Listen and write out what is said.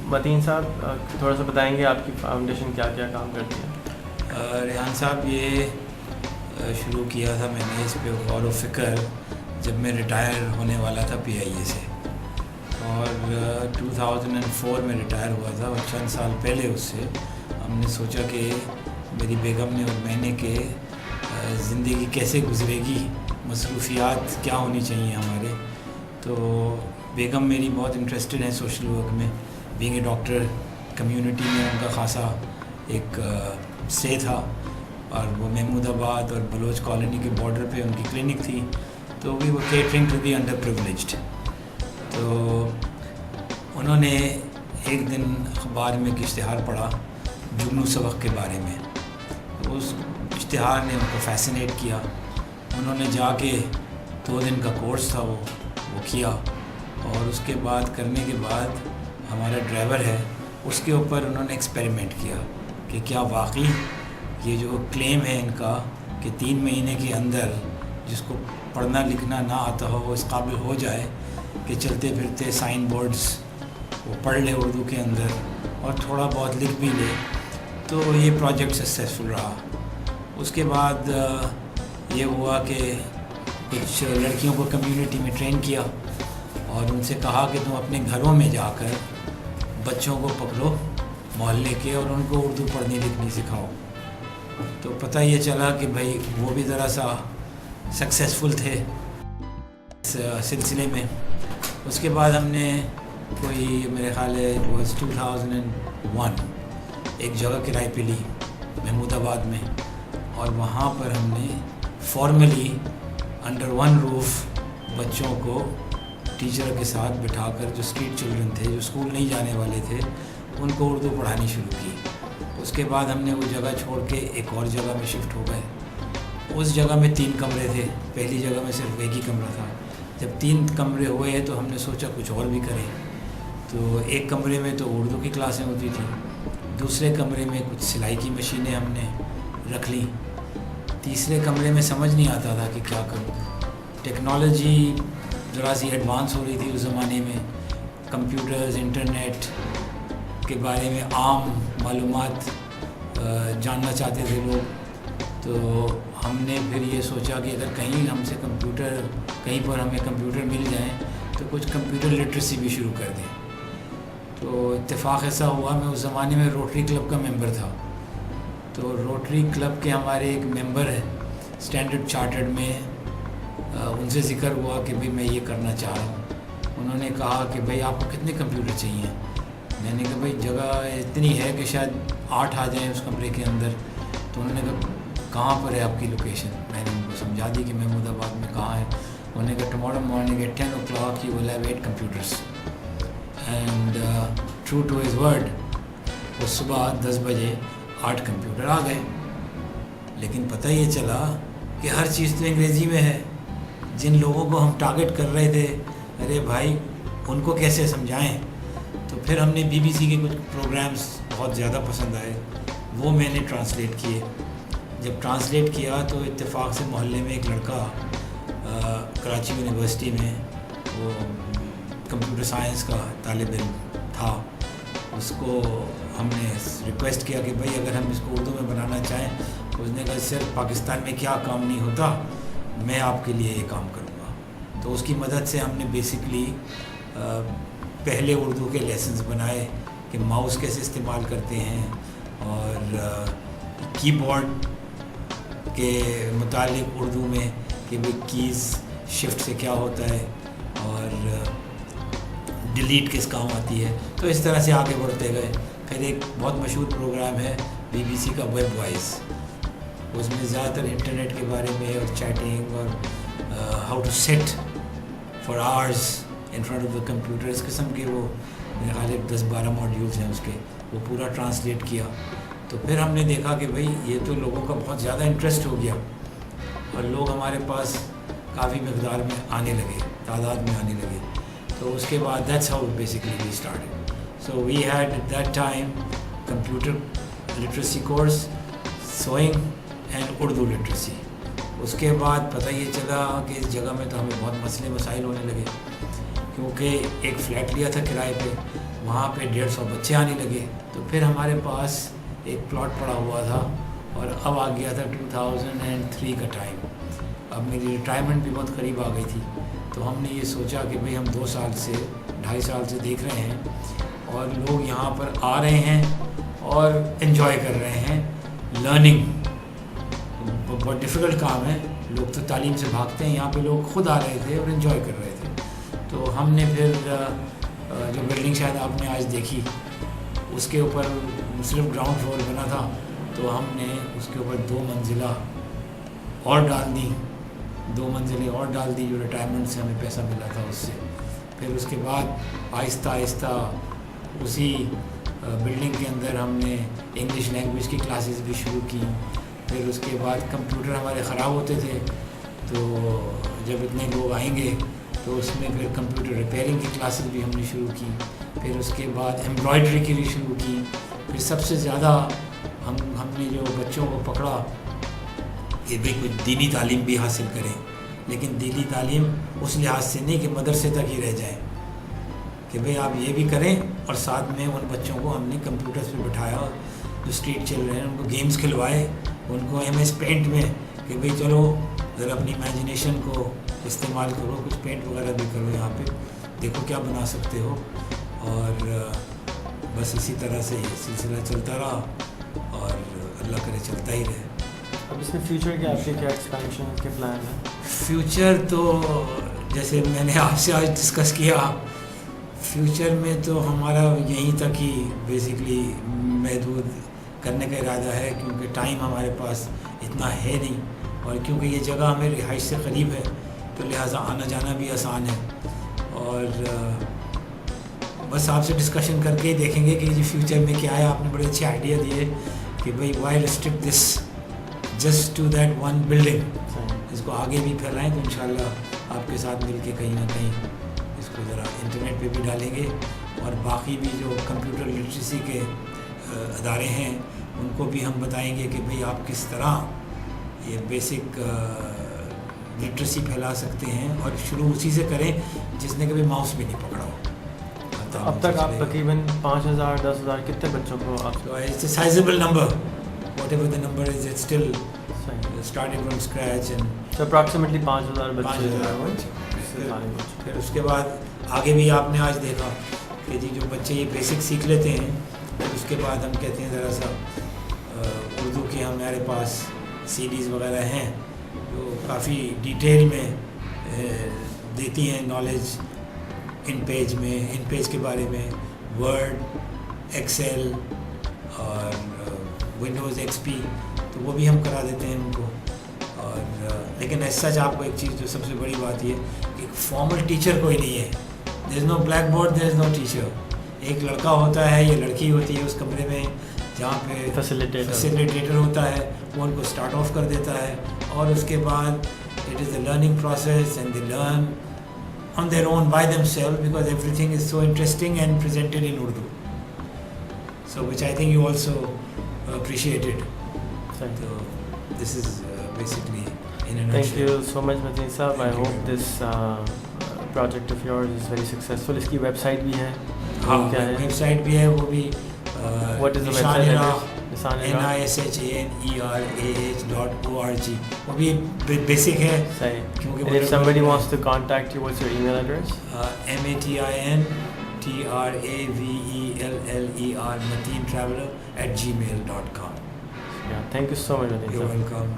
متین صاحب تھوڑا سا بتائیں گے آپ کی فاؤنڈیشن کیا کیا کام کرتی ہے؟ ریحان صاحب، یہ شروع کیا تھا میں نے اس پہ غور و فکر جب میں ریٹائر ہونے والا تھا PIA سے، اور 2004 میں ریٹائر ہوا تھا، اور چند سال پہلے اس سے ہم نے سوچا کہ میری بیگم نے اور میں نے کہ زندگی کیسے گزرے گی، مصروفیات کیا ہونی چاہیے ہمارے. تو بیگم میری بہت انٹرسٹڈ ہیں سوشل ورک میں، بینگ اے ڈاکٹر. کمیونٹی میں ان کا خاصا ایک اسٹے تھا، اور وہ محمود آباد اور بلوچ کالونی کے بارڈر پہ ان کی کلینک تھی. تو we were catering to the انڈر پریویلیجڈ. تو انہوں نے ایک دن اخبار میں ایک اشتہار پڑھا جگنو سبق کے بارے میں. اس اشتہار نے ان کو فیسینیٹ کیا. انہوں نے جا کے 2 دن کا کورس تھا وہ کیا، اور اس کے بعد کرنے کے بعد ہمارا ڈرائیور ہے اس کے اوپر انہوں نے ایکسپیریمنٹ کیا کہ کیا واقعی یہ جو کلیم ہے ان کا کہ 3 مہینے کے اندر جس کو پڑھنا لکھنا نہ آتا ہو وہ اس قابل ہو جائے کہ چلتے پھرتے سائن بورڈز وہ پڑھ لے اردو کے اندر اور تھوڑا بہت لکھ بھی لے. تو یہ پروجیکٹ سکسیزفل رہا. اس کے بعد یہ ہوا کہ کچھ لڑکیوں کو کمیونٹی میں ٹرین کیا اور ان سے کہا کہ تم اپنے گھروں میں جا کر بچوں کو پکڑو محلے کے اور ان کو اردو پڑھنی لکھنی سکھاؤ. تو پتہ یہ چلا کہ بھائی وہ بھی ذرا سا سکسیزفل تھے اس سلسلے میں. اس کے بعد ہم نے کوئی میرے خیال ہے 2001 ایک جگہ کرائے پہ لی محمود آباد میں، اور وہاں پر ہم نے فارملی انڈر ون روف بچوں کو ٹیچر کے ساتھ بٹھا کر جو اسٹریٹ چلڈرن تھے جو اسکول نہیں جانے والے تھے ان کو اردو پڑھانی شروع کی. اس کے بعد ہم نے وہ جگہ چھوڑ کے ایک اور جگہ میں شفٹ ہو گئے. اس جگہ میں 3 کمرے تھے، پہلی جگہ میں صرف ایک ہی کمرہ تھا. جب 3 کمرے ہوئے تو ہم نے سوچا کچھ اور بھی کریں. تو ایک کمرے میں تو اردو کی کلاسیں ہوتی تھیں، دوسرے کمرے میں کچھ سلائی کی مشینیں ہم نے رکھ لیں، تیسرے کمرے میں سمجھ نہیں آتا تھا کہ کیا کروں. ٹیکنالوجی ذرا سی ایڈوانس ہو رہی تھی اس زمانے میں، کمپیوٹرز انٹرنیٹ کے بارے میں عام معلومات جاننا چاہتے تھے لوگ. تو ہم نے پھر یہ سوچا کہ اگر کہیں ہم سے کہیں پر ہمیں کمپیوٹر مل جائیں تو کچھ کمپیوٹر لٹریسی بھی شروع کر دیں. تو اتفاق ایسا ہوا میں اس زمانے میں روٹری کلب کا ممبر تھا. تو روٹری کلب کے ہمارے ایک ممبر ہے اسٹینڈرڈ چارٹرڈ میں، ان سے ذکر ہوا کہ بھئی میں یہ کرنا چاہ رہا ہوں. انہوں نے کہا کہ بھئی آپ کو کتنے کمپیوٹر چاہیے؟ میں نے کہا بھئی جگہ اتنی ہے کہ شاید 8 آ جائیں اس کمرے کے اندر. تو انہوں نے کہا کہاں پر ہے آپ کی لوکیشن؟ میں نے ان کو سمجھا دی کہ محمود آباد میں کہاں ہے. انہوں نے کہا tomorrow morning at 10 o'clock you will have 8 computers. And true to his word وہ صبح 10 بجے 8 کمپیوٹر آ گئے. لیکن پتہ یہ چلا کہ ہر چیز تو انگریزی میں ہے. جن لوگوں کو ہم ٹارگٹ کر رہے تھے ارے بھائی ان کو کیسے سمجھائیں. تو پھر ہم نے BBC کے کچھ پروگرامز بہت زیادہ پسند آئے، وہ میں نے ٹرانسلیٹ کیے. جب ٹرانسلیٹ کیا تو اتفاق سے محلے میں ایک لڑکا کراچی یونیورسٹی میں وہ کمپیوٹر سائنس کا طالب علم تھا. اس کو ہم نے ریکویسٹ کیا کہ بھائی اگر ہم اس کو اردو میں بنانا چاہیں. اس نے کہا سر پاکستان میں کیا کام نہیں ہوتا، میں آپ کے لیے یہ کام کروں گا. تو اس کی مدد سے ہم نے بیسکلی پہلے اردو کے لیسنز بنائے کہ ماؤس کیسے استعمال کرتے ہیں، اور کی بورڈ کے متعلق اردو میں کہ بھئی کیز شفٹ سے کیا ہوتا ہے اور ڈیلیٹ کس کام آتی ہے. تو اس طرح سے آگے بڑھتے گئے. پھر ایک بہت مشہور پروگرام ہے BBC کا ویب وائز، اس میں زیادہ تر انٹرنیٹ کے بارے میں اور چیٹنگ اور how to sit for hours in front of the computer, اس قسم کے وہ میرے خیال 10-12 ماڈیولز ہیں اس کے، وہ پورا ٹرانسلیٹ کیا. تو پھر ہم نے دیکھا کہ بھئی یہ تو لوگوں کا بہت زیادہ انٹرسٹ ہو گیا اور لوگ ہمارے پاس کافی مقدار میں آنے لگے، تعداد میں آنے لگے. تو اس کے بعد that's how basically we started. So we had at that time computer literacy course, sewing and Urdu literacy. اس کے بعد پتہ یہ چلا کہ اس جگہ میں تو ہمیں بہت مسئلے مسائل ہونے لگے، کیونکہ ایک فلیٹ لیا تھا کرائے پہ وہاں پہ 150 بچے آنے لگے. تو پھر ہمارے پاس ایک پلاٹ پڑا ہوا تھا اور اب آ گیا تھا 2003 کا ٹائم. اب میری ریٹائرمنٹ بھی بہت قریب آ گئی تھی. تو ہم نے یہ سوچا کہ بھئی ہم 2.5 سال سے دیکھ رہے ہیں اور لوگ یہاں پر آ رہے ہیں اور انجوائے کر رہے ہیں. لرننگ بہت ڈیفیکلٹ کام ہے. لوگ تو تعلیم سے بھاگتے ہیں, یہاں پہ لوگ خود آ رہے تھے اور انجوائے کر رہے تھے. تو ہم نے پھر جو بلڈنگ شاید آپ نے آج دیکھی اس کے اوپر صرف گراؤنڈ فلور بنا تھا, تو ہم نے اس کے اوپر 2 منزلہ اور ڈال دی, 2 منزلیں اور ڈال دی جو ریٹائرمنٹ سے ہمیں پیسہ ملا تھا اس سے. پھر اس کے بعد آہستہ آہستہ اسی بلڈنگ کے اندر ہم نے انگلش لینگویج کی کلاسز بھی شروع کی. پھر اس کے بعد کمپیوٹر ہمارے خراب ہوتے تھے, تو جب اتنے لوگ آئیں گے تو اس میں پھر کمپیوٹر ریپیئرنگ کی کلاسز بھی ہم نے شروع کی. پھر اس کے بعد ایمبرائڈری کی بھی شروع کی. پھر سب سے زیادہ ہم نے جو بچوں کو پکڑا کہ بھئی کچھ دینی تعلیم بھی حاصل کریں, لیکن دینی تعلیم اس لحاظ سے نہیں کہ مدرسے تک ہی رہ جائیں, کہ بھئی آپ یہ بھی کریں. اور ساتھ میں ان بچوں کو ہم نے کمپیوٹرز پہ بٹھایا, جو اسٹریٹ چل رہے ہیں ان کو گیمز کھلوائے, ان کو MS پینٹ میں کہ بھئی چلو ذرا اپنی امیجنیشن کو استعمال کرو, کچھ پینٹ وغیرہ بھی کرو, یہاں پہ دیکھو کیا بنا سکتے ہو. اور بس اسی طرح سے یہ سلسلہ چلتا رہا اور اللہ کرے چلتا ہی رہے. اب اس میں فیوچر کے آپ کے کیا ایکسپینشن کے پلان ہیں؟ فیوچر تو جیسے میں نے آپ سے آج ڈسکس کیا, فیوچر میں تو ہمارا یہیں تک ہی بیسکلی محدود کرنے کا ارادہ ہے, کیونکہ ٹائم ہمارے پاس اتنا ہے نہیں, اور کیونکہ یہ جگہ ہمیں رہائش سے قریب ہے تو لہٰذا آنا جانا بھی آسان ہے. اور بس آپ سے ڈسکشن کر کے ہی دیکھیں گے کہ یہ فیوچر میں کیا ہے. آپ نے بڑے اچھے آئیڈیا دیے کہ بھئی why restrict this just to that one building, اس کو آگے بھی پھیلائیں. تو انشاءاللہ آپ کے ساتھ مل کے کہیں نہ کہیں اس کو ذرا انٹرنیٹ پہ بھی ڈالیں گے, اور باقی بھی جو کمپیوٹر لٹریسی کے ادارے ہیں ان کو بھی ہم بتائیں گے کہ بھئی آپ کس طرح یہ بیسک لٹریسی پھیلا سکتے ہیں, اور شروع اسی سے کریں جس نے کبھی ماؤس بھی نہیں پکڑا ہو. اب تک آپ تقریباً 5,000 10,000 کتنے بچوں کو آپ it's a sizable number, whatever the number is, it's still starting from scratch. And approximately 5,000 بچے. پھر اس کے بعد آگے بھی آپ نے آج دیکھا کہ جی جو بچے یہ بیسک سیکھ لیتے ہیں, پھر اس کے بعد ہم کہتے ہیں ذرا سا اردو کے ہمارے پاس CDs وغیرہ ہیں جو کافی ڈیٹیل میں دیتی ہیں نالج ان پیج کے بارے میں, ورڈ, ایکسل اور ونڈوز XP, تو وہ بھی ہم کرا دیتے ہیں ان کو. اور لیکن ایس سچ آپ کو ایک چیز جو سب سے بڑی بات یہ کہ فارمل ٹیچر کوئی نہیں ہے. دیر از نو بلیک بورڈ, دیر از نو ٹیچر. ایک لڑکا ہوتا ہے یا لڑکی ہوتی ہے اس کمرے میں جہاں پہ فیسیلیٹیٹر ہوتا ہے, وہ ان کو اسٹارٹ آف کر دیتا ہے, اور اس کے بعد it is a learning process and they learn on their own by themselves, because everything is so interesting and presented in Urdu, so which I think you also appreciated. So this is basically in a nutshell. Thank you so much Mateen Sahab. I hope this project of yours is very successful. اس کی web site بھی ہے؟ ہاں web site بھی ہے, وہ بھی what is the website address? NISHANERAH.org. وہ بھی بیسک ہے. And if somebody wants to contact you, what's your email address? MATINTRAVELLER mateentraveler@gmail.com. Yeah, thank you so much. You're welcome.